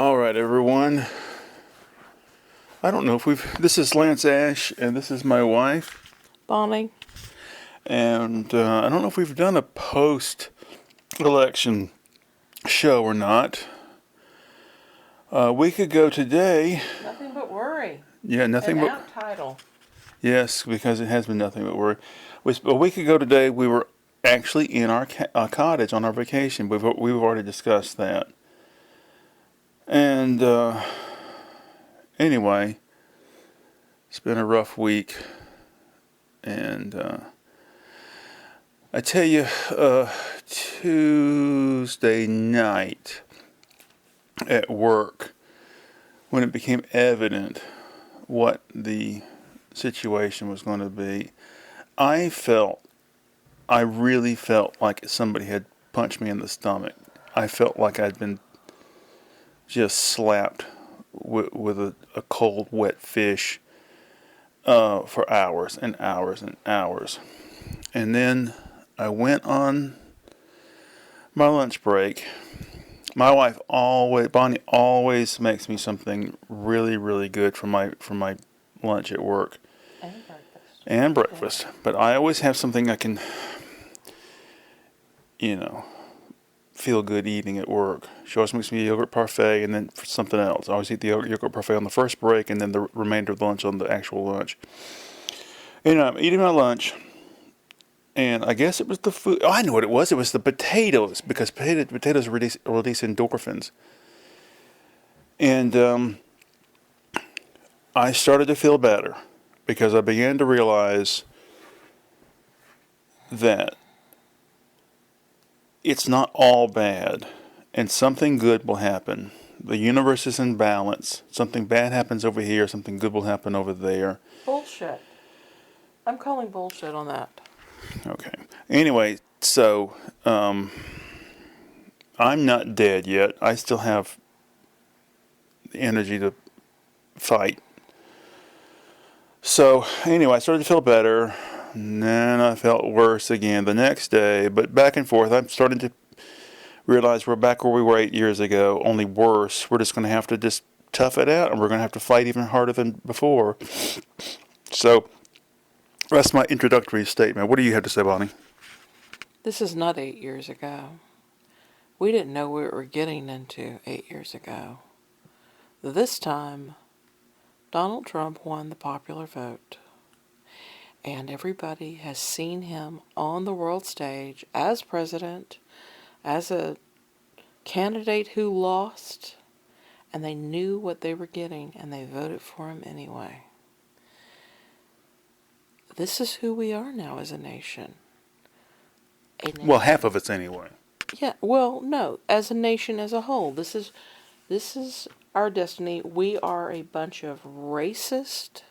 All right, everyone. I don't know if This is Lance Ash, and this is my wife. Bonnie. And I don't know if we've done a post-election show or not. A week ago today. Nothing but worry. Yeah, nothing An but. apt title. Yes, because it has been nothing but worry. A week ago today, we were actually in our cottage on our vacation. We've already discussed that. And anyway, it's been a rough week. And I tell you, Tuesday night at work, when it became evident what the situation was going to be, I really felt like somebody had punched me in the stomach. I felt like I'd been just slapped with a cold, wet fish for hours and hours and hours. And then I went on my lunch break. My wife Bonnie always makes me something really, really good for my lunch at work. And breakfast. But I always have something I can, feel good eating at work. She always makes me a yogurt parfait and then something else. I always eat the yogurt parfait on the first break and then the remainder of the lunch on the actual lunch. I'm eating my lunch, and I guess it was the food. Oh, I know what it was. It was the potatoes, because potatoes release endorphins. And I started to feel better because I began to realize that it's not all bad, and something good will happen. The universe is in balance. Something bad happens over here, something good will happen over there. Bullshit. I'm calling bullshit on that. Okay. Anyway, so I'm not dead yet. I still have the energy to fight. So anyway, I started to feel better. And then I felt worse again the next day. But back and forth, I'm starting to realize we're back where we were 8 years ago, only worse. We're just going to have to just tough it out, and we're going to have to fight even harder than before. So that's my introductory statement. What do you have to say, Bonnie? This is not 8 years ago. We didn't know what we were getting into 8 years ago. This time, Donald Trump won the popular vote. And everybody has seen him on the world stage as president, as a candidate who lost, and they knew what they were getting, and they voted for him anyway. This is who we are now as a nation. Well, half of it's anyway. Yeah, well, no, as a nation as a whole. This is our destiny. We are a bunch of racist,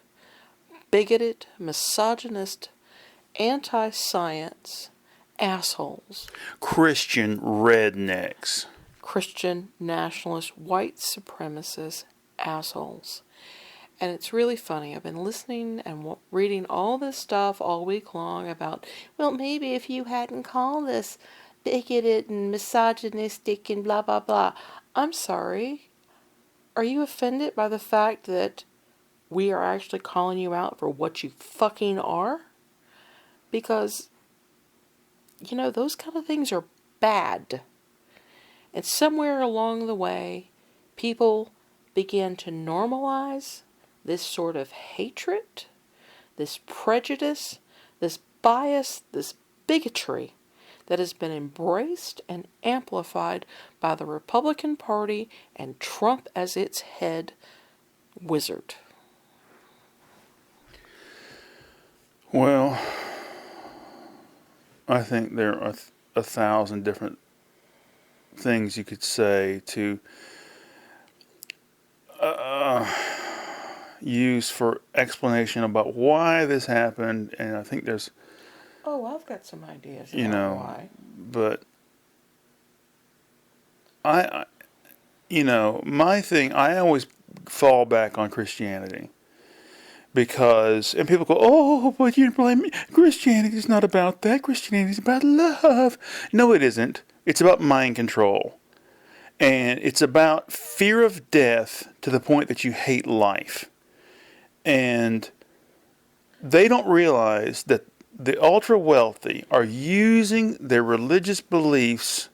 bigoted, misogynist, anti-science assholes. Christian rednecks. Christian nationalist, white supremacist assholes. And it's really funny. I've been listening and reading all this stuff all week long about, well, maybe if you hadn't called this bigoted and misogynistic and blah, blah, blah. I'm sorry. Are you offended by the fact that we are actually calling you out for what you fucking are? Because, those kind of things are bad. And somewhere along the way, people began to normalize this sort of hatred, this prejudice, this bias, this bigotry that has been embraced and amplified by the Republican Party and Trump as its head wizard. Well, I think there are 1,000 different things you could say to use for explanation about why this happened, and I think there's... Oh, I've got some ideas about why. But my thing, I always fall back on Christianity. Because, and people go, oh, but you blame me. Christianity is not about that. Christianity is about love. No, it isn't. It's about mind control. And it's about fear of death to the point that you hate life. And they don't realize that the ultra wealthy are using their religious beliefs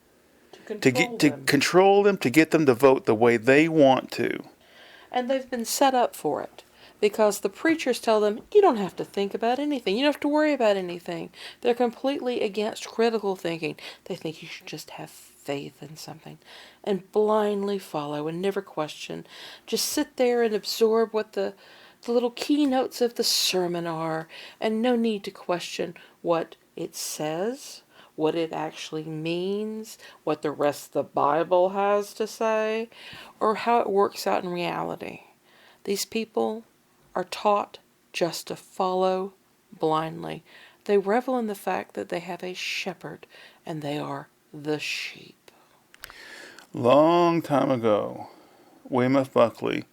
to control them, to get them to vote the way they want to. And they've been set up for it. Because the preachers tell them, you don't have to think about anything. You don't have to worry about anything. They're completely against critical thinking. They think you should just have faith in something and blindly follow and never question. Just sit there and absorb what the little keynotes of the sermon are, and no need to question what it says, what it actually means, what the rest of the Bible has to say, or how it works out in reality. These people are taught just to follow blindly. They revel in the fact that they have a shepherd, and they are the sheep. Long time ago, William F. Buckley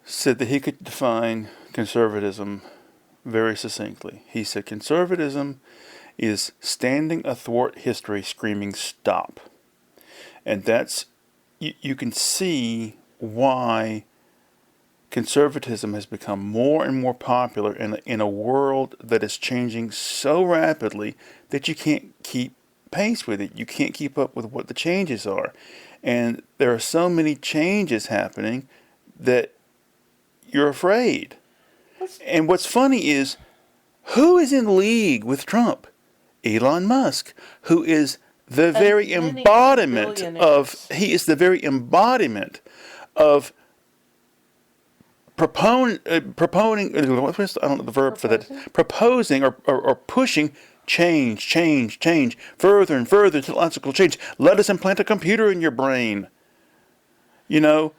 said that he could define conservatism very succinctly. He said conservatism is standing athwart history screaming stop. And that's, you can see why conservatism has become more and more popular in a world that is changing so rapidly that you can't keep pace with it. You can't keep up with what the changes are. And there are so many changes happening that you're afraid. And what's funny is, who is in league with Trump? Elon Musk, who is the very embodiment he is the very embodiment of proponing, I don't know the verb for that, proposing or pushing change, further and further technological change. Let us implant a computer in your brain. You know,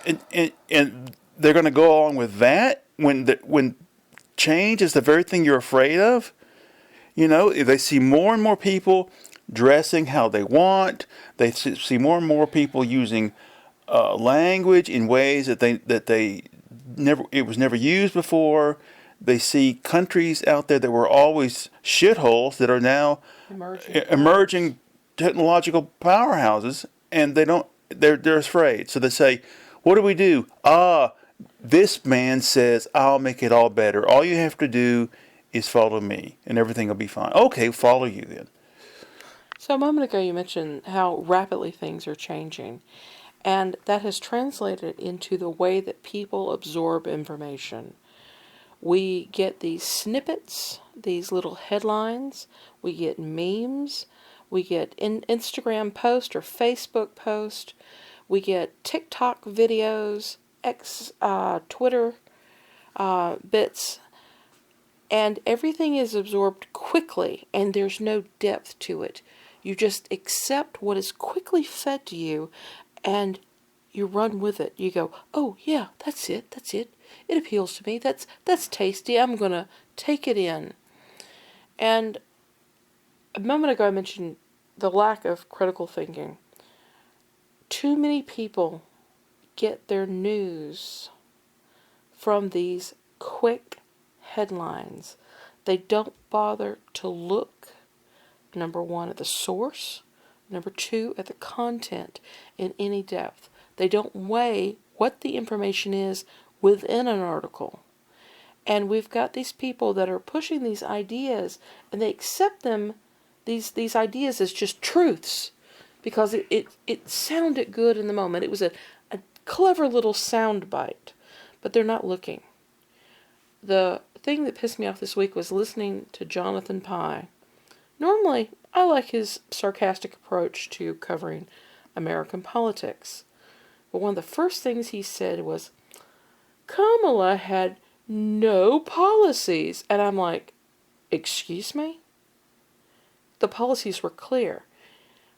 and they're going to go along with that when change is the very thing you're afraid of. You know, they see more and more people dressing how they want. They see more and more people using language in ways that they it was never used before. They see countries out there that were always shitholes that are now emerging technological powerhouses, and they're afraid. So they say, what do we do? This man says, I'll make it all better. All you have to do is follow me, and everything will be fine. Okay, follow you then. So a moment ago you mentioned how rapidly things are changing, and that has translated into the way that people absorb information. We get these snippets, these little headlines, we get memes, we get Instagram post or Facebook post, we get TikTok videos, Twitter bits, and everything is absorbed quickly, and there's no depth to it. You just accept what is quickly fed to you, and you run with it. You go, oh yeah, that's it. It appeals to me. That's tasty. I'm going to take it in. And a moment ago I mentioned the lack of critical thinking. Too many people get their news from these quick headlines. They don't bother to look, number one, at the source, number two, at the content in any depth. They don't weigh what the information is within an article. And we've got these people that are pushing these ideas, and they accept them, these ideas, as just truths, because it sounded good in the moment. It was a clever little sound bite, but they're not looking. The thing that pissed me off this week was listening to Jonathan Pye. Normally, I like his sarcastic approach to covering American politics. But one of the first things he said was, Kamala had no policies. And I'm like, excuse me? The policies were clear.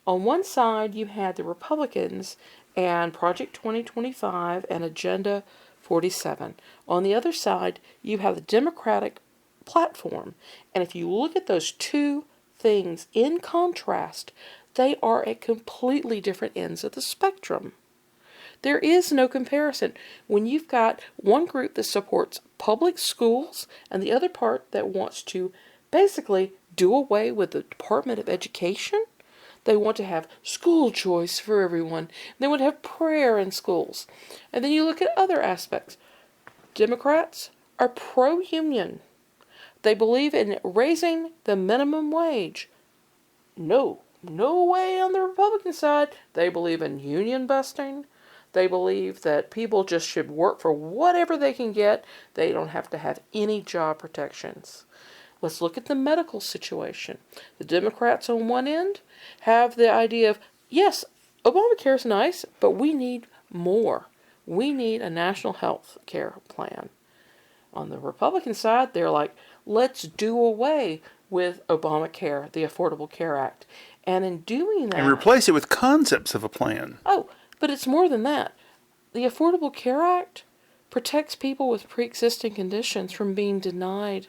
On one side, you had the Republicans and Project 2025 and Agenda 47. On the other side, you have the Democratic platform. And if you look at those two things in contrast, they are at completely different ends of the spectrum. There is no comparison. When you've got one group that supports public schools and the other part that wants to basically do away with the Department of Education, They want to have school choice for everyone. They want to have prayer in schools. And then you look at other aspects. Democrats are pro-union. They believe in raising the minimum wage. No way on the Republican side. They believe in union busting. They believe that people just should work for whatever they can get. They don't have to have any job protections. Let's look at the medical situation. The Democrats on one end have the idea of, yes, Obamacare is nice, but we need more. We need a national health care plan. On the Republican side, they're like, let's do away with Obamacare, the Affordable Care Act. And in doing that... And replace it with concepts of a plan. Oh, but it's more than that. The Affordable Care Act protects people with pre-existing conditions from being denied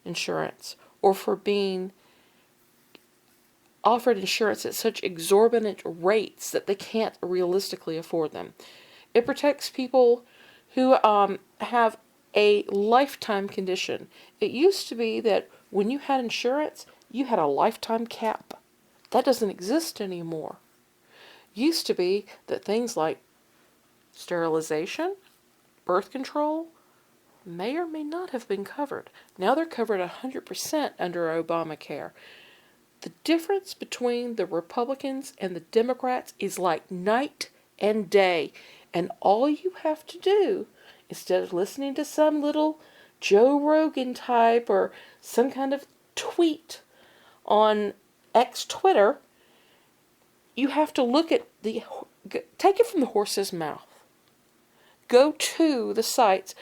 insurance or for being offered insurance at such exorbitant rates that they can't realistically afford them. It protects people who have a lifetime condition. It used to be that when you had insurance, you had a lifetime cap. That doesn't exist anymore. Used to be that things like sterilization, birth control, may or may not have been covered. Now they're covered 100% under Obamacare. The difference between the Republicans and the Democrats is like night and day. And all you have to do, instead of listening to some little Joe Rogan type or some kind of tweet on X Twitter, you have to look at take it from the horse's mouth. Go to the sites,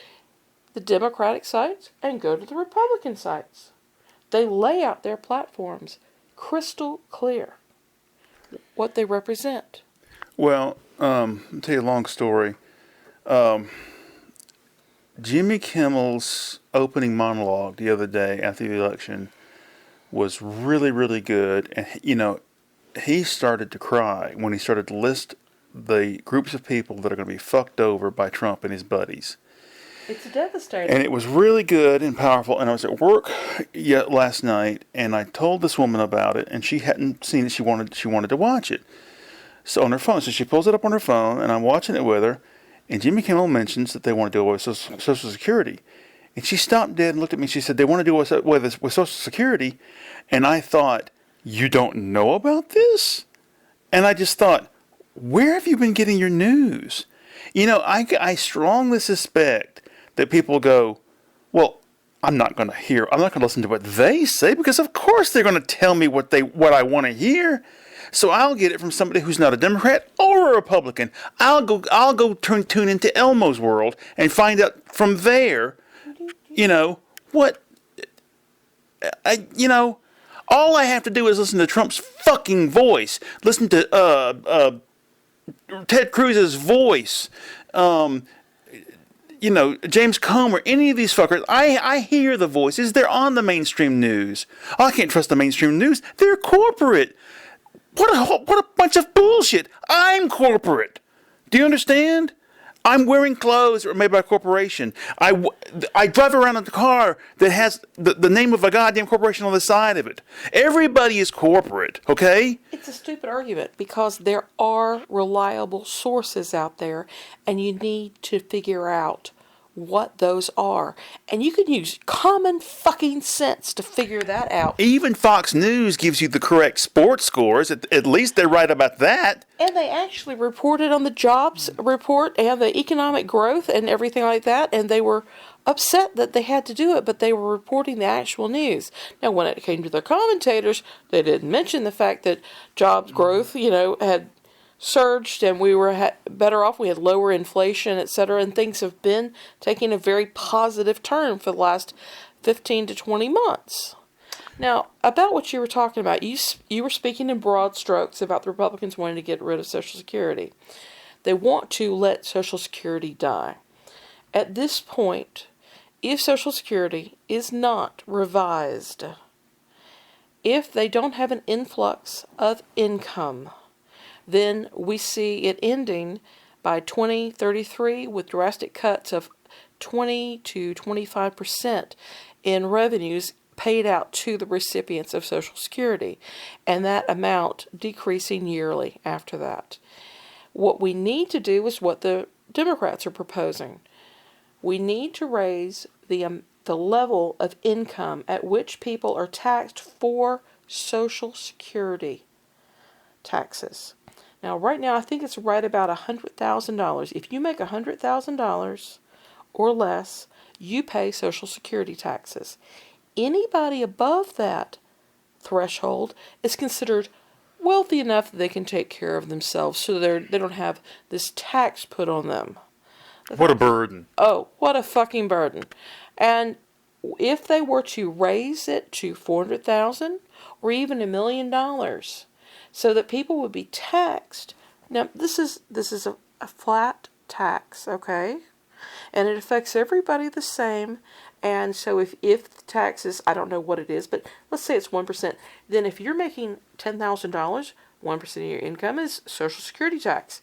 the Democratic sites, and go to the Republican sites. They lay out their platforms crystal clear, what they represent. Well, I'll tell you a long story. Jimmy Kimmel's opening monologue the other day after the election was really, really good. And, he started to cry when he started to list the groups of people that are going to be fucked over by Trump and his buddies. It's devastating. And it was really good and powerful. And I was at work last night, and I told this woman about it, and she hadn't seen it. She wanted to watch it. So on her phone, so she pulls it up on her phone, and I'm watching it with her. And Jimmy Kimmel mentions that they want to do away with Social Security. And she stopped dead and looked at me. She said, they want to do away with Social Security. And I thought, you don't know about this? And I just thought, where have you been getting your news? I strongly suspect that people go, well, I'm not going to listen to what they say, because of course they're going to tell me what I want to hear. So I'll get it from somebody who's not a Democrat or a Republican. I'll go tune into Elmo's World and find out from there, what, all I have to do is listen to Trump's fucking voice, listen to Ted Cruz's voice, James Comer, any of these fuckers. I hear the voices. They're on the mainstream news. I can't trust the mainstream news. They're corporate. What a bunch of bullshit. I'm corporate. Do you understand? I'm wearing clothes that are made by a corporation. I drive around in a car that has the name of a goddamn corporation on the side of it. Everybody is corporate, okay? It's a stupid argument because there are reliable sources out there, and you need to figure out what those are. And you can use common fucking sense to figure that out. Even Fox News gives you the correct sports scores. At least they're right about that. And they actually reported on the jobs report and the economic growth and everything like that, and they were upset that they had to do it, but they were reporting the actual news. Now, when it came to the commentators, they didn't mention the fact that jobs growth, had surged and we were better off. We had lower inflation, etc., and things have been taking a very positive turn for the last 15 to 20 months. Now, about what you were talking about, you were speaking in broad strokes about the Republicans wanting to get rid of Social Security. They want to let Social Security die. At this point, if Social Security is not revised, if they don't have an influx of income, then we see it ending by 2033 with drastic cuts of 20 to 25% in revenues paid out to the recipients of Social Security, and that amount decreasing yearly after that. What we need to do is what the Democrats are proposing. We need to raise the level of income at which people are taxed for Social Security taxes. Now, right now, I think it's right about $100,000. If you make $100,000 or less, you pay Social Security taxes. Anybody above that threshold is considered wealthy enough that they can take care of themselves, so they don't have this tax put on them. What a burden. Oh, what a fucking burden. And if they were to raise it to 400,000 or even $1,000,000 so that people would be taxed. Now, this is a flat tax, okay? And it affects everybody the same. And so if the taxes, I don't know what it is, but let's say it's 1%, then if you're making $10,000, 1% of your income is Social Security tax.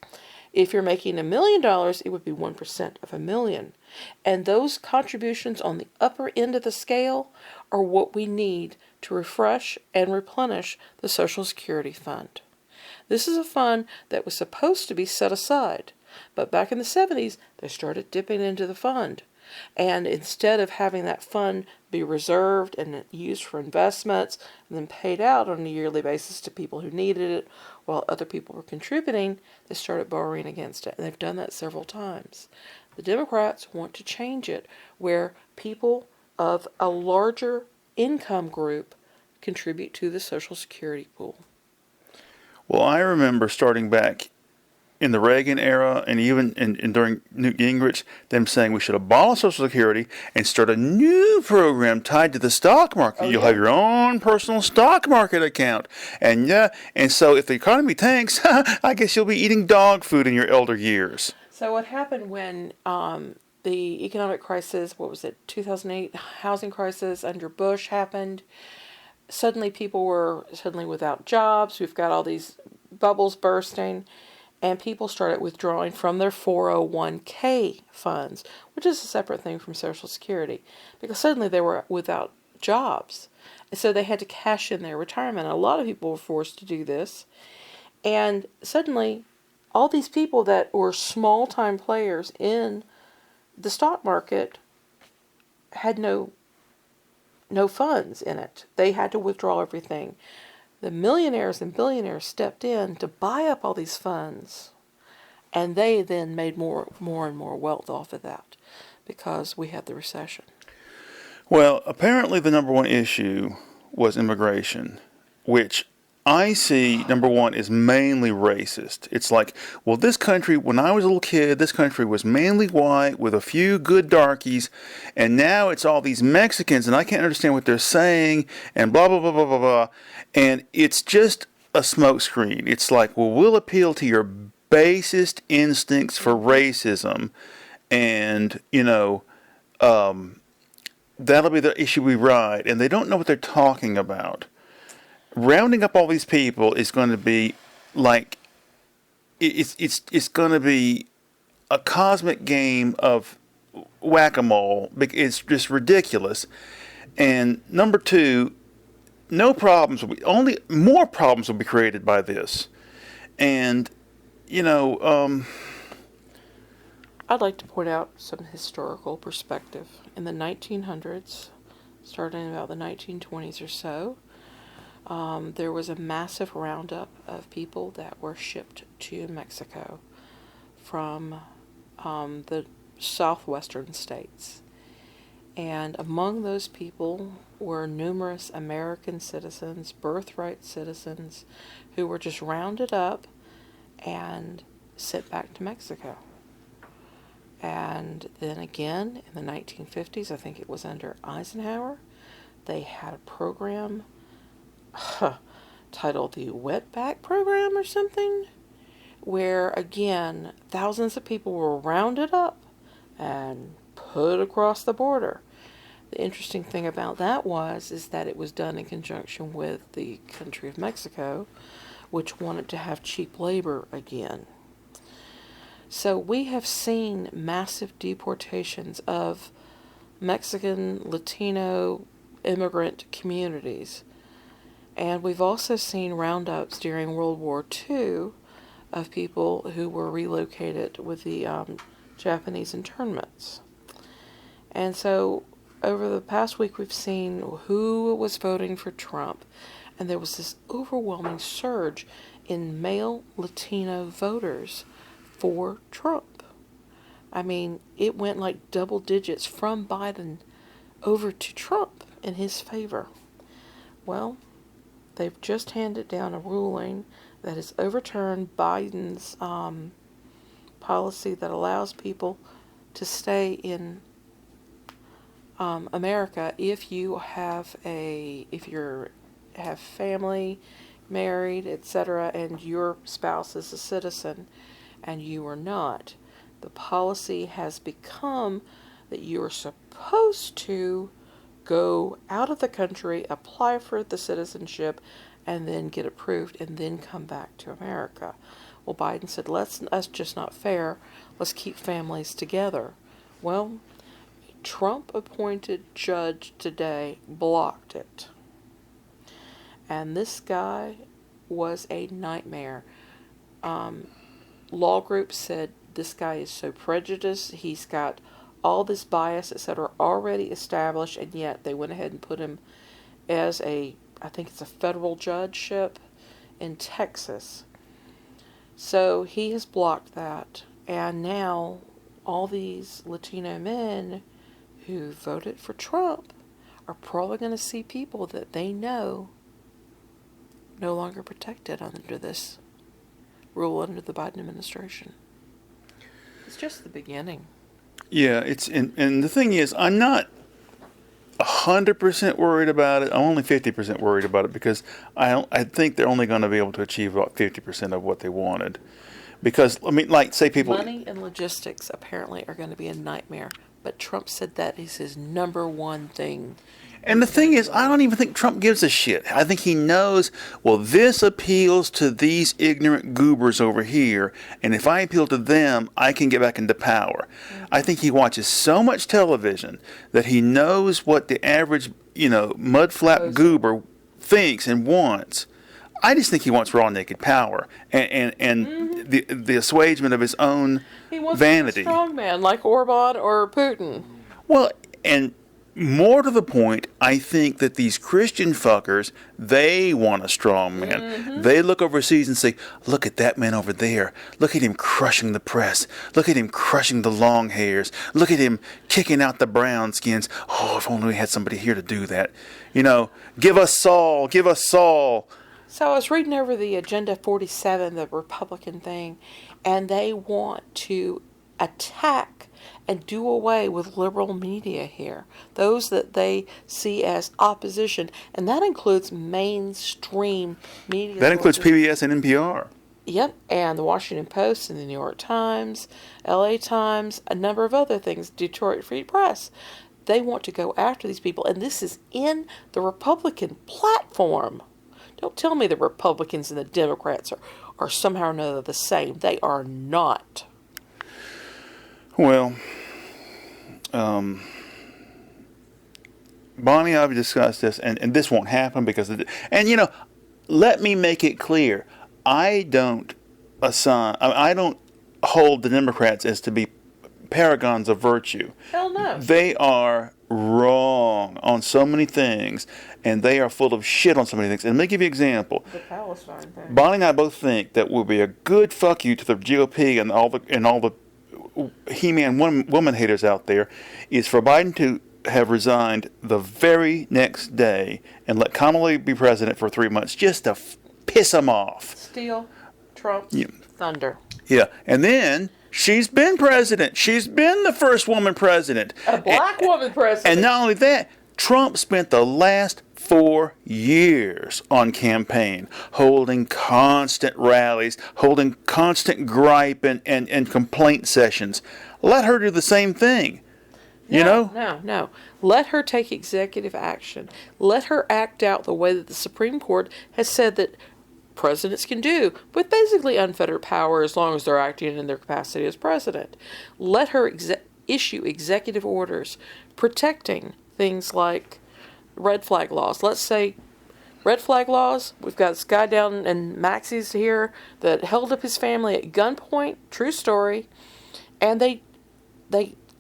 If you're making $1,000,000, it would be 1% of $1,000,000. And those contributions on the upper end of the scale are what we need to refresh and replenish the Social Security fund. This is a fund that was supposed to be set aside, but back in the 70s, they started dipping into the fund. And instead of having that fund be reserved and used for investments and then paid out on a yearly basis to people who needed it while other people were contributing, they started borrowing against it. And they've done that several times. The Democrats want to change it where people of a larger income group contribute to the Social Security pool. Well, I remember starting back in the Reagan era and even during Newt Gingrich, them saying we should abolish Social Security and start a new program tied to the stock market. You'll have your own personal stock market account. And so if the economy tanks, I guess you'll be eating dog food in your elder years. So what happened when the economic crisis, 2008 housing crisis under Bush happened? Suddenly people were without jobs. We've got all these bubbles bursting. And people started withdrawing from their 401k funds, which is a separate thing from Social Security, because suddenly they were without jobs. And so they had to cash in their retirement. A lot of people were forced to do this. And suddenly, all these people that were small-time players in the stock market had no funds in it. They had to withdraw everything. The millionaires and billionaires stepped in to buy up all these funds, and they then made more and more wealth off of that because we had the recession. Well, apparently the number one issue was immigration, which I see, number one, is mainly racist. It's like, well, this country, when I was a little kid, this country was mainly white with a few good darkies, and now it's all these Mexicans, and I can't understand what they're saying, and blah, blah, blah, blah, blah, blah. And it's just a smokescreen. It's like, well, we'll appeal to your basest instincts for racism, and, that'll be the issue we ride, and they don't know what they're talking about. Rounding up all these people is going to be like it's going to be a cosmic game of whack-a-mole. It's just ridiculous. And number two, more problems will be created by this. And I'd like to point out some historical perspective. In the 1900s, starting about the 1920s or so, there was a massive roundup of people that were shipped to Mexico from the southwestern states. And among those people were numerous American citizens, birthright citizens, who were just rounded up and sent back to Mexico. And then again, in the 1950s, I think it was under Eisenhower, they had a program titled the Wetback Program or something, where again thousands of people were rounded up and put across the border. The interesting thing about that is that it was done in conjunction with the country of Mexico, which wanted to have cheap labor again. So we have seen massive deportations of Mexican, Latino, immigrant communities. And we've also seen roundups during World War II of people who were relocated with the Japanese internments. And so over the past week, we've seen who was voting for Trump. And there was this overwhelming surge in male Latino voters for Trump. I mean, it went like double digits from Biden over to Trump in his favor. Well, they've just handed down a ruling that has overturned Biden's policy that allows people to stay in America if you have family, married, etc., and your spouse is a citizen and you are not. The policy has become that you are supposed to go out of the country, apply for the citizenship, and then get approved, and then come back to America. Well, Biden said, that's just not fair. Let's keep families together. Well, Trump-appointed judge today blocked it. And this guy was a nightmare. Law groups said this guy is so prejudiced, he's got all this bias, etc., already established, and yet they went ahead and put him as I think it's a federal judgeship in Texas. So he has blocked that, and now all these Latino men who voted for Trump are probably going to see people that they know no longer protected under this rule under the Biden administration. It's just the beginning. Yeah, and the thing is, I'm not 100% worried about it. I'm only 50% worried about it because I think they're only going to be able to achieve about 50% of what they wanted. Because, I mean, like, say people... Money and logistics apparently are going to be a nightmare. But Trump said that is his number one thing. And the thing is, I don't even think Trump gives a shit. I think he knows, well, this appeals to these ignorant goobers over here, and if I appeal to them, I can get back into power. Mm-hmm. I think he watches so much television that he knows what the average, mudflap goober thinks and wants. I just think he wants raw naked power and mm-hmm. the assuagement of his own vanity. He wants to be a strong man like Orban or Putin. Well, and more to the point, I think that these Christian fuckers, they want a strong man. Mm-hmm. They look overseas and say, look at that man over there. Look at him crushing the press. Look at him crushing the long hairs. Look at him kicking out the brown skins. Oh, if only we had somebody here to do that. Give us Saul, give us Saul. So I was reading over the Agenda 47, the Republican thing, and they want to attack and do away with liberal media here. Those that they see as opposition. And that includes mainstream media. That includes PBS and NPR. Yep, and the Washington Post and the New York Times, LA Times, a number of other things, Detroit Free Press. They want to go after these people, and this is in the Republican platform. Don't tell me the Republicans and the Democrats are somehow or another the same. They are not. Well, Bonnie, I've discussed this, and this won't happen because of let me make it clear. I don't hold the Democrats as to be paragons of virtue. Hell no. They are wrong on so many things, and they are full of shit on so many things. And let me give you an example. The Palestine thing. Bonnie and I both think that will be a good fuck you to the GOP and all the He-Man woman haters out there is for Biden to have resigned the very next day and let Kamala be president for 3 months just to piss them off. Steal Trump's thunder. Yeah, and then she's been president. She's been the first woman president. A black woman president. And not only that, Trump spent the last 4 years on campaign, holding constant rallies, holding constant gripe and complaint sessions. Let her do the same thing. No. Let her take executive action. Let her act out the way that the Supreme Court has said that presidents can do, with basically unfettered power as long as they're acting in their capacity as president. Let her issue executive orders protecting things like red flag laws. Let's say red flag laws. We've got this guy down in Maxie's here that held up his family at gunpoint. True story. And they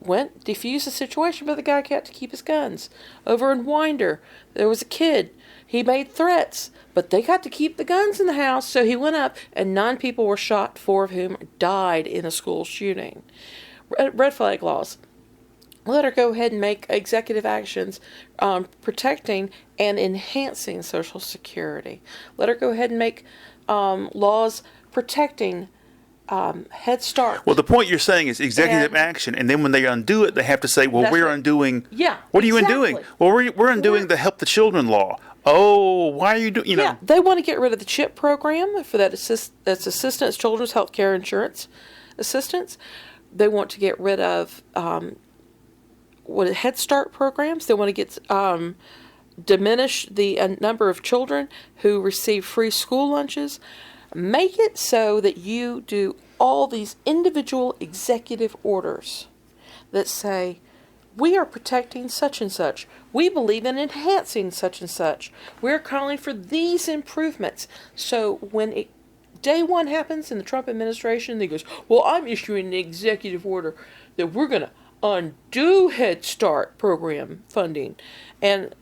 went, defused the situation, but the guy got to keep his guns. Over in Winder, there was a kid. He made threats, but they got to keep the guns in the house, so he went up, and 9 people were shot, 4 of whom died in a school shooting. Red flag laws. Let her go ahead and make executive actions protecting and enhancing Social Security. Let her go ahead and make laws protecting Head Start. Well, the point you're saying is executive action, and then when they undo it, they have to say, well, we're undoing... Yeah, what are you undoing? Well, we're undoing the Help the Children law. Oh, why are you doing... Yeah, they want to get rid of the CHIP program for that's Assistance Children's Health Care Insurance Assistance. They want to get rid of Head Start programs. They want to get diminish the number of children who receive free school lunches. Make it so that you do all these individual executive orders that say, we are protecting such and such. We believe in enhancing such and such. We're calling for these improvements. So when day one happens in the Trump administration, he goes, well, I'm issuing an executive order that we're going to undo Head Start program funding. And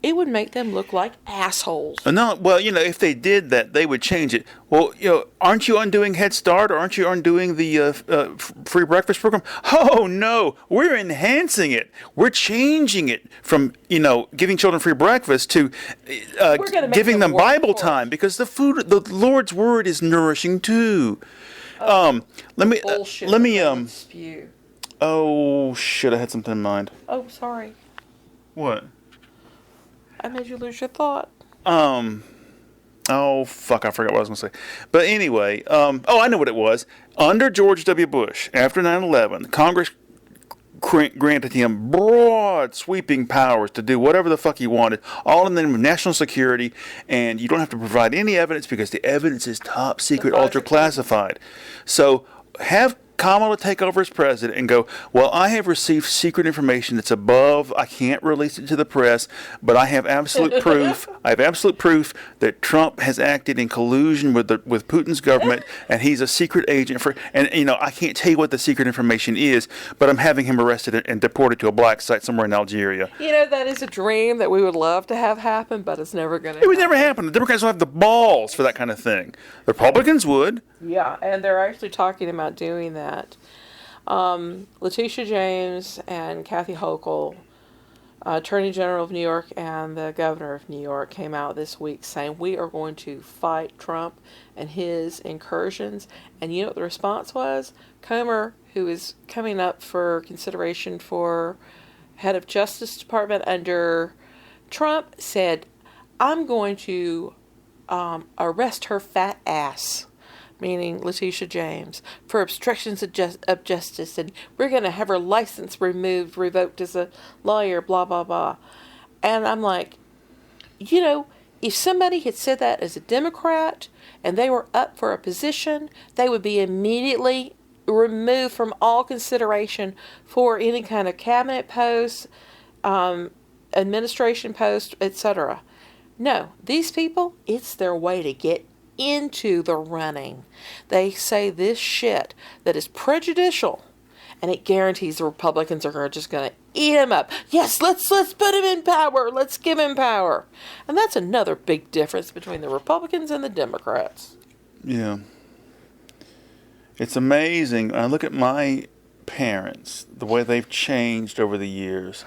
it would make them look like assholes. No, well, if they did that, they would change it. Well, aren't you undoing Head Start, or aren't you undoing the free breakfast program? Oh, no, we're enhancing it. We're changing it from, giving children free breakfast to giving them Bible time, because the Lord's Word is nourishing too. Let me spew. Oh, shit, I had something in mind. Oh, sorry. What? I made you lose your thought. Oh, fuck, I forgot what I was going to say. But anyway, I know what it was. Under George W. Bush, after 9/11, Congress granted him broad, sweeping powers to do whatever the fuck he wanted, all in the name of national security, and you don't have to provide any evidence because the evidence is top secret, ultra classified. So have Kamala take over as president and go, well, I have received secret information that's above, I can't release it to the press, but I have absolute proof. I have absolute proof that Trump has acted in collusion with Putin's government, and he's a secret agent I can't tell you what the secret information is, but I'm having him arrested and deported to a black site somewhere in Algeria. That is a dream that we would love to have happen, but it's never going to happen. It would never happen. The Democrats don't have the balls for that kind of thing. The Republicans would. Yeah, and they're actually talking about doing that. Letitia James and Kathy Hochul, Attorney General of New York and the Governor of New York, came out this week saying we are going to fight Trump and his incursions. And you know what the response was? Comer, who is coming up for consideration for head of Justice Department under Trump, said, I'm going to arrest her fat ass, meaning Letitia James, for obstructions of justice, and we're going to have her license revoked as a lawyer, blah, blah, blah. And I'm like, if somebody had said that as a Democrat and they were up for a position, they would be immediately removed from all consideration for any kind of cabinet post, administration post, etc. No, these people, it's their way to get into the running. They say this shit that is prejudicial, and it guarantees the Republicans are just going to eat him up. Yes, let's put him in power. Let's give him power. And that's another big difference between the Republicans and the Democrats. Yeah. It's amazing. I look at my parents, the way they've changed over the years.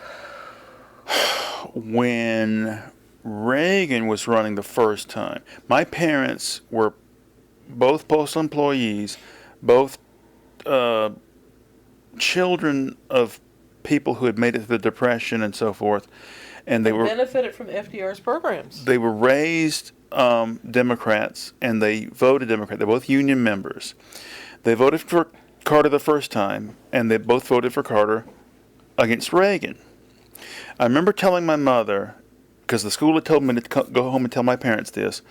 When Reagan was running the first time, my parents were both postal employees, both children of people who had made it through the Depression and so forth, and they benefited from FDR's programs. They were raised Democrats, and they voted Democrat. They're both union members. They voted for Carter the first time, and they both voted for Carter against Reagan. I remember telling my mother, because the school had told me to go home and tell my parents this,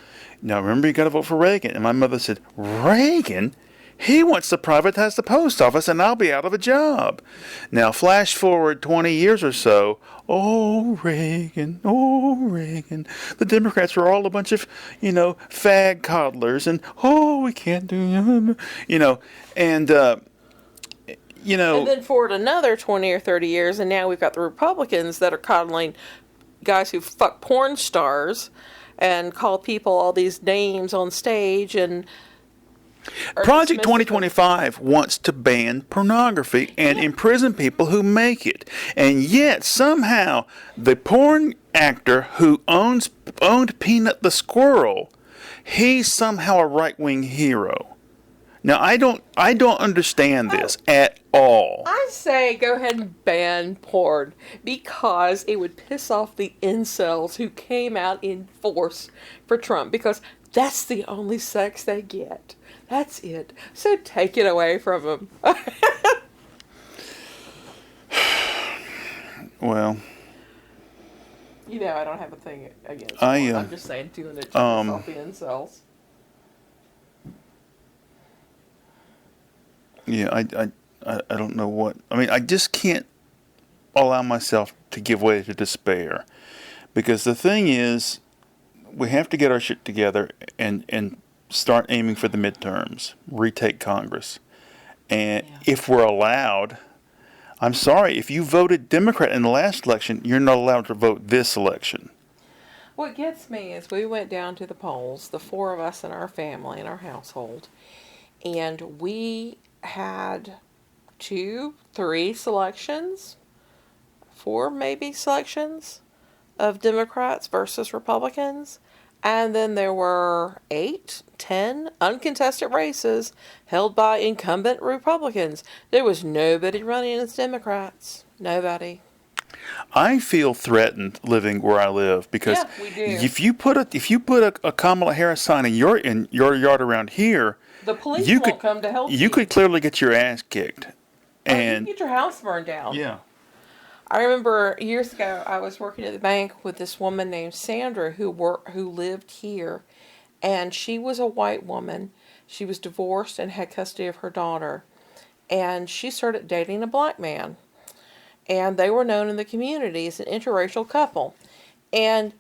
now remember, you got to vote for Reagan. And my mother said, Reagan? He wants to privatize the post office and I'll be out of a job. Now, flash forward 20 years or so. Oh, Reagan, oh, Reagan. The Democrats were all a bunch of, fag coddlers and, oh, we can't do, and, And then forward another 20 or 30 years, and now we've got the Republicans that are coddling guys who fuck porn stars and call people all these names on stage and Project 2025 wants to ban pornography and imprison people who make it. And yet, somehow, the porn actor who owned Peanut the Squirrel, he's somehow a right-wing hero. Now, I don't understand this at all. I say go ahead and ban porn because it would piss off the incels who came out in force for Trump, because that's the only sex they get. That's it. So take it away from them. Well, I don't have a thing against porn. I'm just saying doing it to piss off the incels. Yeah, I don't know what. I mean, I just can't allow myself to give way to despair. Because the thing is, we have to get our shit together and start aiming for the midterms, retake Congress. And if we're allowed, I'm sorry, if you voted Democrat in the last election, you're not allowed to vote this election. What gets me is we went down to the polls, the four of us in our family, in our household, and we had 2, 3 selections, 4 maybe selections of Democrats versus Republicans. And then there were 8, 10 uncontested races held by incumbent Republicans. There was nobody running as Democrats. Nobody. I feel threatened living where I live because we do. if you put a Kamala Harris sign in your yard around here, the police won't come to help you. You could clearly get your ass kicked, and you can get your house burned down. Yeah. I remember years ago I was working at the bank with this woman named Sandra who lived here, and she was a white woman. She was divorced and had custody of her daughter, and she started dating a black man, and they were known in the community as an interracial couple. And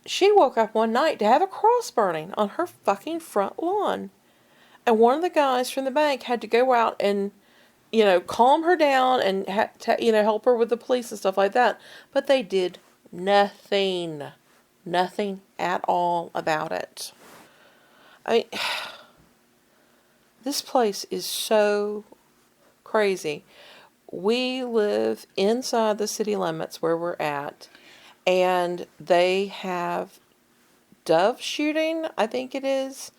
she woke up one night to have a cross burning on her fucking front lawn, and one of the guys from the bank had to go out and calm her down and help her with the police and stuff like that. But they did nothing at all about it. I mean, this place is so crazy. We live inside the city limits where we're at, and they have dove shooting, I think it is.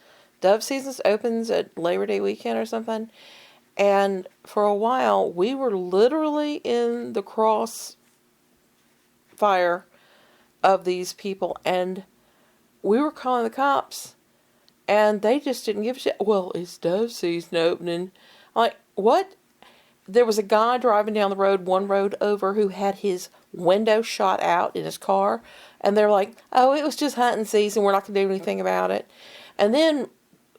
Dove season opens at Labor Day weekend or something. And for a while, we were literally in the crossfire of these people, and we were calling the cops, and they just didn't give a shit. Well, it's dove season opening. I'm like, what? There was a guy driving down the road, one road over, who had his window shot out in his car, and they're like, oh, it was just hunting season, we're not going to do anything about it. And then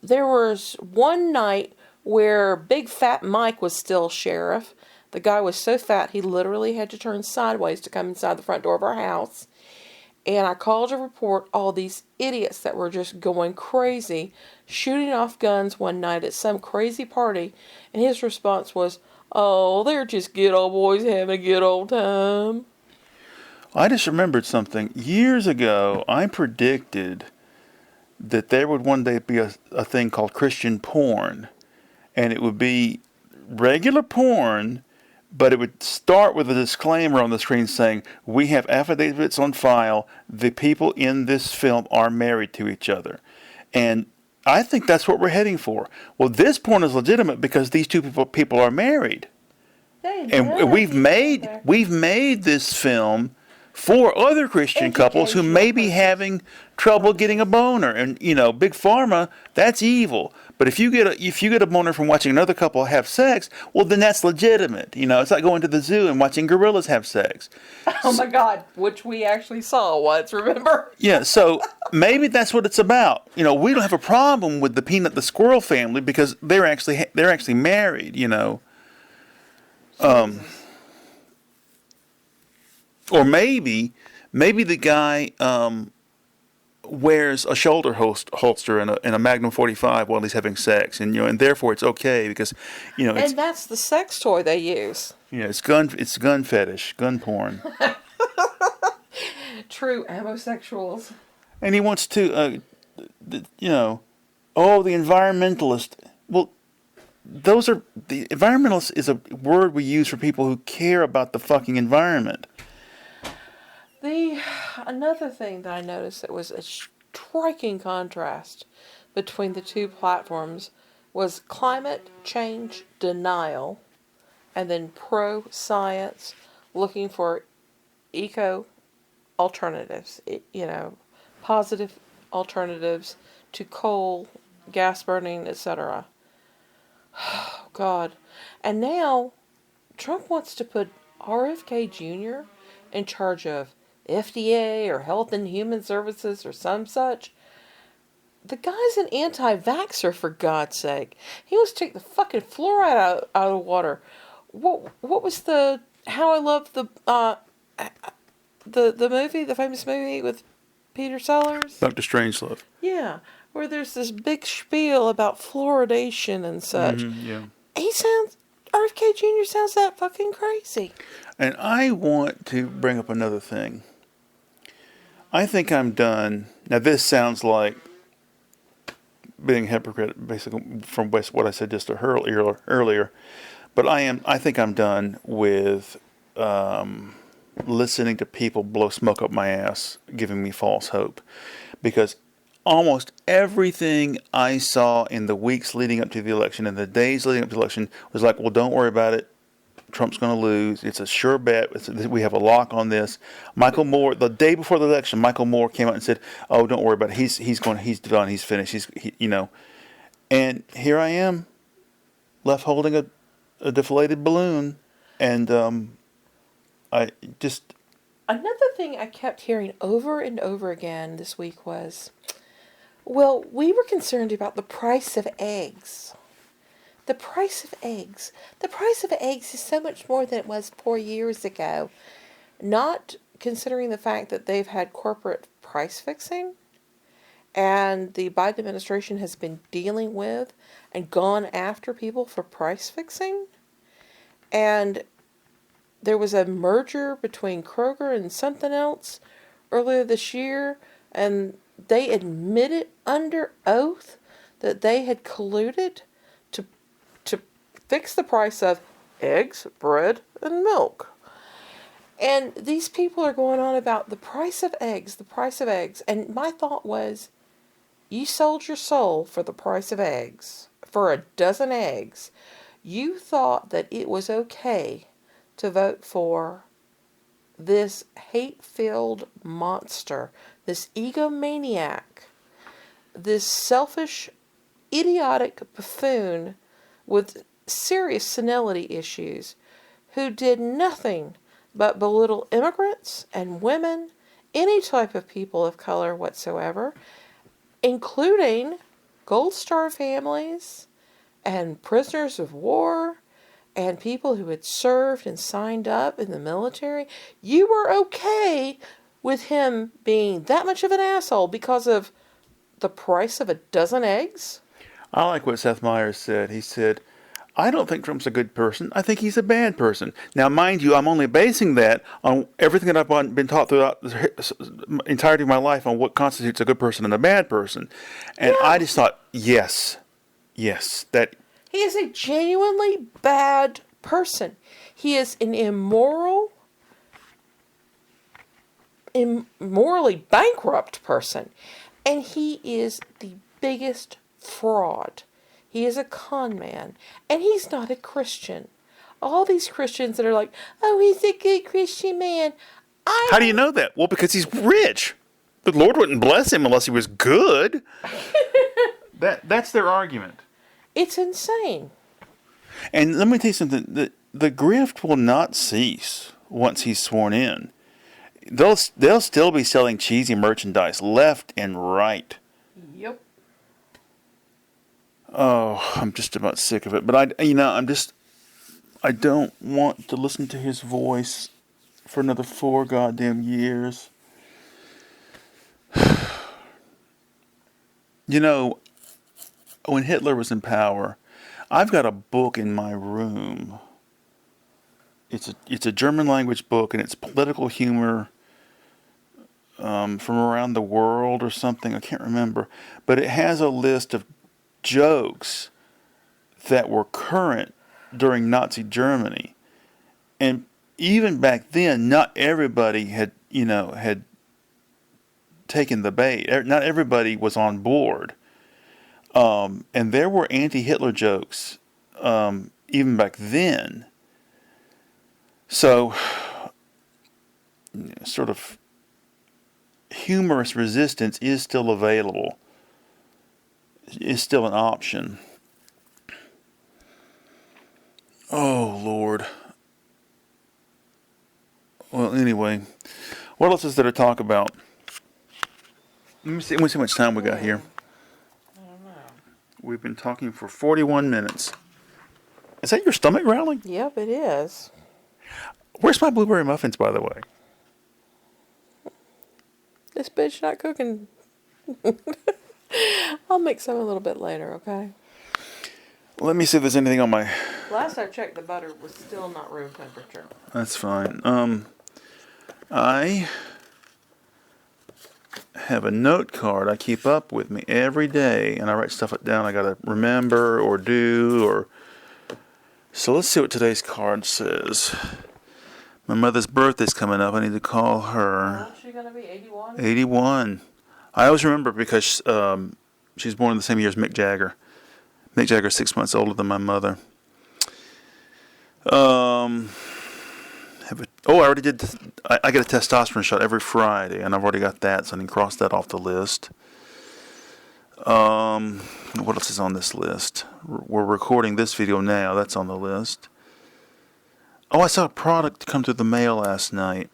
there was one night where Big Fat Mike was still sheriff. The guy was so fat he literally had to turn sideways to come inside the front door of our house. And I called to report all these idiots that were just going crazy, shooting off guns one night at some crazy party. And his response was, oh, they're just good old boys having a good old time. I just remembered something. Years ago, I predicted that there would one day be a thing called Christian porn. And it would be regular porn, but it would start with a disclaimer on the screen saying, we have affidavits on file. The people in this film are married to each other. And I think that's what we're heading for. Well, this porn is legitimate because these two people are married. And we've made this film for other Christian couples who may be having trouble getting a boner. And, Big Pharma, that's evil. But if you get a boner from watching another couple have sex, well, then that's legitimate. It's like going to the zoo and watching gorillas have sex. Oh my God, which we actually saw once, remember? Yeah, so maybe that's what it's about. We don't have a problem with the Peanut the Squirrel family because they're actually married. Or maybe the guy wears a shoulder holster and a Magnum 45 while he's having sex, and therefore it's okay because it's, and that's the sex toy they use. it's gun fetish, gun porn. True homosexuals. And he wants to the environmentalist. Well, the environmentalist is a word we use for people who care about the fucking environment. Another thing that I noticed that was a striking contrast between the two platforms was climate change denial and then pro-science looking for eco alternatives, positive alternatives to coal, gas burning, etc. Oh, God. And now Trump wants to put RFK Jr. in charge of FDA or Health and Human Services or some such. The guy's an anti-vaxxer, for God's sake. He wants to take the fucking fluoride out of water. What was How I Love the movie, the famous movie with Peter Sellers? Dr. Strangelove. Yeah, where there's this big spiel about fluoridation and such. Yeah. RFK Jr. sounds that fucking crazy. And I want to bring up another thing. I think I'm done. Now, this sounds like being a hypocrite, basically, from what I said just earlier. But I think I'm done with listening to people blow smoke up my ass, giving me false hope. Because almost everything I saw in the weeks leading up to the election and the days leading up to the election was like, well, don't worry about it. Trump's going to lose. It's a sure bet. We have a lock on this. Michael Moore, the day before the election, Michael Moore came out and said, "Oh, don't worry about it. He's done. He's finished. And here I am, left holding a deflated balloon, and I just. Another thing I kept hearing over and over again this week was, well, we were concerned about the price of eggs. The price of eggs. The price of eggs is so much more than it was 4 years ago. Not considering the fact that they've had corporate price fixing and the Biden administration has been dealing with and gone after people for price fixing. And there was a merger between Kroger and something else earlier this year, and they admitted under oath that they had colluded to fix the price of eggs, bread, and milk. And these people are going on about the price of eggs, the price of eggs. And my thought was, you sold your soul for the price of eggs, for a dozen eggs. You thought that it was okay to vote for this hate-filled monster, this egomaniac, this selfish, idiotic buffoon with serious senility issues who did nothing but belittle immigrants and women, any type of people of color whatsoever, including Gold Star families and prisoners of war and people who had served and signed up in the military. You were okay with him being that much of an asshole because of the price of a dozen eggs? I like what Seth Meyers said. He said, I don't think Trump's a good person. I think he's a bad person. Now, mind you, I'm only basing that on everything that I've been taught throughout the entirety of my life on what constitutes a good person and a bad person. And yeah. I just thought, yes, that... He is a genuinely bad person. He is an immorally bankrupt person. And he is the biggest fraud. He is a con man. And he's not a Christian. All these Christians that are like, oh, he's a good Christian man. How do you know that? Well, because he's rich. The Lord wouldn't bless him unless he was good. That's their argument. It's insane. And let me tell you something. The grift will not cease once he's sworn in. They'll still be selling cheesy merchandise left and right. Yep. Oh, I'm just about sick of it. But I don't want to listen to his voice for another 4 goddamn years. You know, when Hitler was in power, I've got a book in my room. It's a German language book, and it's political humor from around the world or something. I can't remember. But it has a list of jokes that were current during Nazi Germany. And even back then, not everybody had taken the bait. Not everybody was on board. And there were anti-Hitler jokes even back then. So, sort of humorous resistance is still available, is still an option. Oh, Lord. Well, anyway, what else is there to talk about? Let me see how much time we got here. I don't know. We've been talking for 41 minutes. Is that your stomach growling? Yep, it is. Where's my blueberry muffins, by the way? This bitch not cooking. I'll make some a little bit later, okay? Let me see if there's anything on my... Last I checked, the butter was still not room temperature. That's fine. I have a note card I keep up with me every day, and I write stuff down I gotta remember or do, or... So let's see what today's card says. My mother's birthday's coming up. I need to call her. How old is she gonna be? 81? 81. I always remember because she's born in the same year as Mick Jagger. Mick Jagger's 6 months older than my mother. I already did. I get a testosterone shot every Friday, and I've already got that, so I can cross that off the list. What else is on this list? We're recording this video now. That's on the list. Oh, I saw a product come through the mail last night.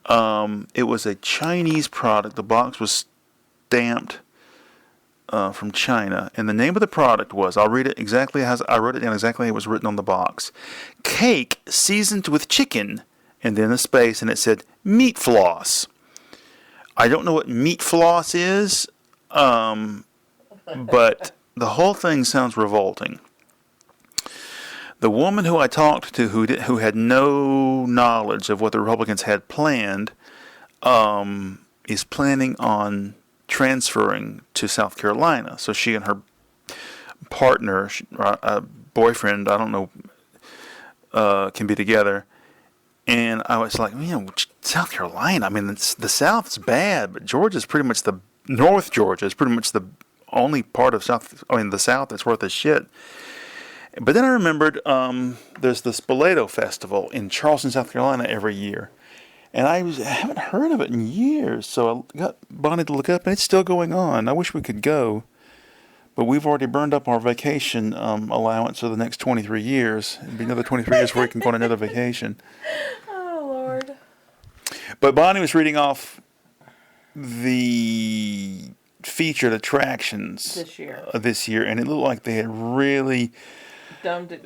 It was a Chinese product. The box was stamped from China, and the name of the product was, I'll read it exactly as I wrote it down exactly how it was written on the box. Cake seasoned with chicken, and then a space, and it said meat floss. I don't know what meat floss is, but the whole thing sounds revolting. The woman who I talked to, who had no knowledge of what the Republicans had planned, is planning on transferring to South Carolina. So she and her partner, boyfriend, I don't know, can be together. And I was like, South Carolina. I mean, the South's bad, but North Georgia is pretty much the only part of the South that's worth a shit. But then I remembered there's the Spoleto Festival in Charleston, South Carolina every year. And I haven't heard of it in years, so I got Bonnie to look up, and it's still going on. I wish we could go, but we've already burned up our vacation allowance for the next 23 years. It'll be another 23 years before we can go on another vacation. Oh, Lord. But Bonnie was reading off the featured attractions this year, and it looked like they had really dumbed it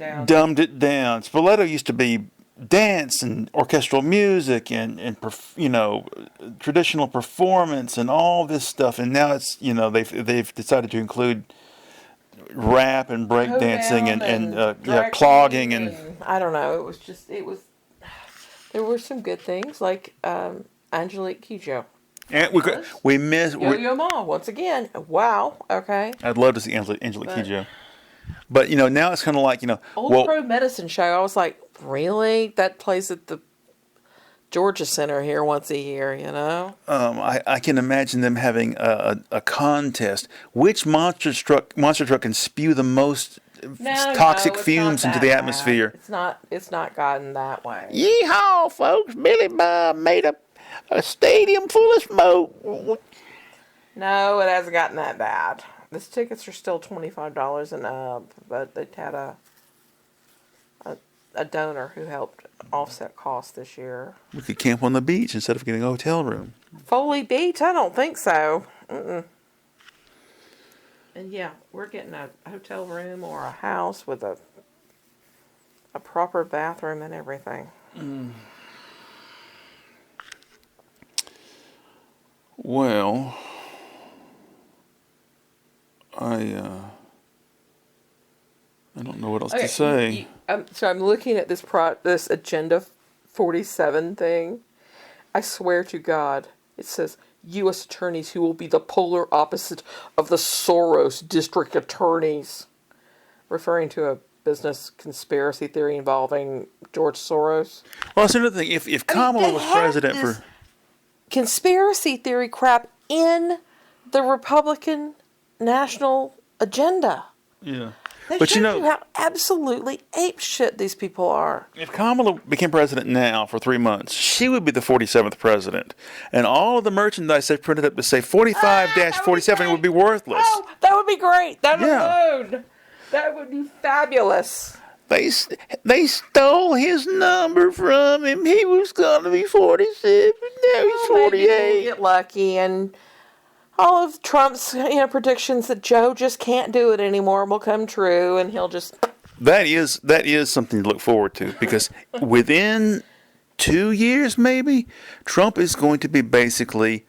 down. Spoleto used to be dance and orchestral music and traditional performance and all this stuff, and now it's they've decided to include rap and breakdancing and clogging and I don't know. There were some good things like Angelique Kidjo. And we missed Yo-Yo Ma once again. Wow. Okay. I'd love to see Angelique Kidjo. But now it's kind of like Pro Medicine Show. I was like, really? That plays at the Georgia Center here once a year. I can imagine them having a contest. Which monster truck can spew the most toxic fumes into the atmosphere? It's not gotten that way. Yeehaw, folks! Billy Bob made a stadium full of smoke. No, it hasn't gotten that bad. These tickets are still $25 and up, but they had a donor who helped offset costs this year. We could camp on the beach instead of getting a hotel room. Foley Beach? I don't think so. Mm-mm. And yeah, we're getting a hotel room or a house with a proper bathroom and everything. Well, I don't know what else to say. So I'm looking at this Agenda 47 thing. I swear to God, it says U.S. attorneys who will be the polar opposite of the Soros district attorneys, referring to a business conspiracy theory involving George Soros. Well, that's another thing. If Kamala was president for conspiracy theory crap in the Republican national agenda. yeah. That But shows you know, how absolutely apeshit these people are. if Kamala became president now for 3 months, she would be the 47th president. And all of the merchandise they printed up to say 45-47 would be worthless. Oh, that would be great. That Yeah. alone. That would be fabulous. They stole his number from him. He was going to be 47. Now he's Maybe 48. we'll get lucky, and all of Trump's predictions that Joe just can't do it anymore will come true, and he'll just... That is something to look forward to, because within 2 years, maybe, Trump is going to be basically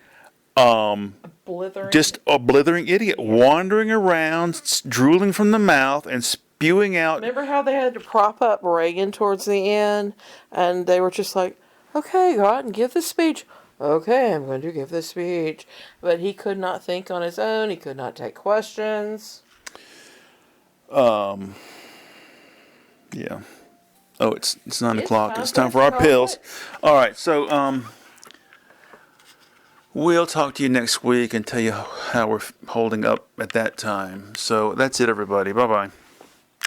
blithering. just a blithering idiot, wandering around, drooling from the mouth, and spewing out. Remember how they had to prop up Reagan towards the end, and they were just like, okay, go out and give the speech. Okay, I'm going to give the speech. But he could not think on his own. He could not take questions. Yeah. Oh, it's 9 o'clock. time It's time for for our chocolate. pills. All right. So we'll talk to you next week and tell you how we're holding up at that time. So that's it, everybody. Bye bye.